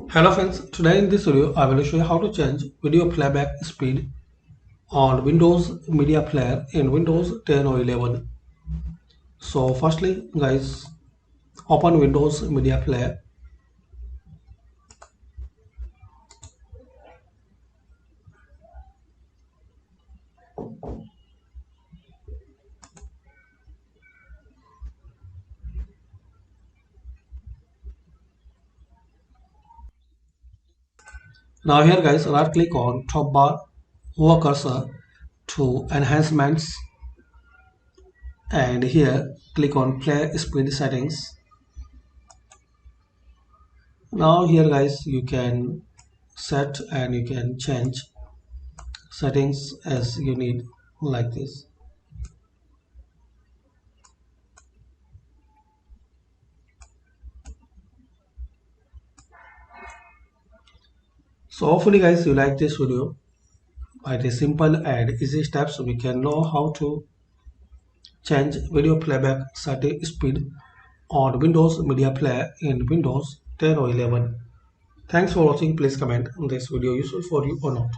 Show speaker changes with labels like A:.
A: Hello friends, today in this video I will show you how to change video playback speed on Windows Media Player in Windows 10 or 11. So firstly guys, open Windows Media Player. Now here guys, right click on top bar, move cursor to enhancements, and here click on play speed settings. Now here guys, you can set and you can change settings as you need, like this. So hopefully guys you like this video. By the simple and easy steps we can know how to change video playback setting speed on Windows Media Player in Windows 10 or 11. Thanks for watching. Please comment on this video useful for you or not.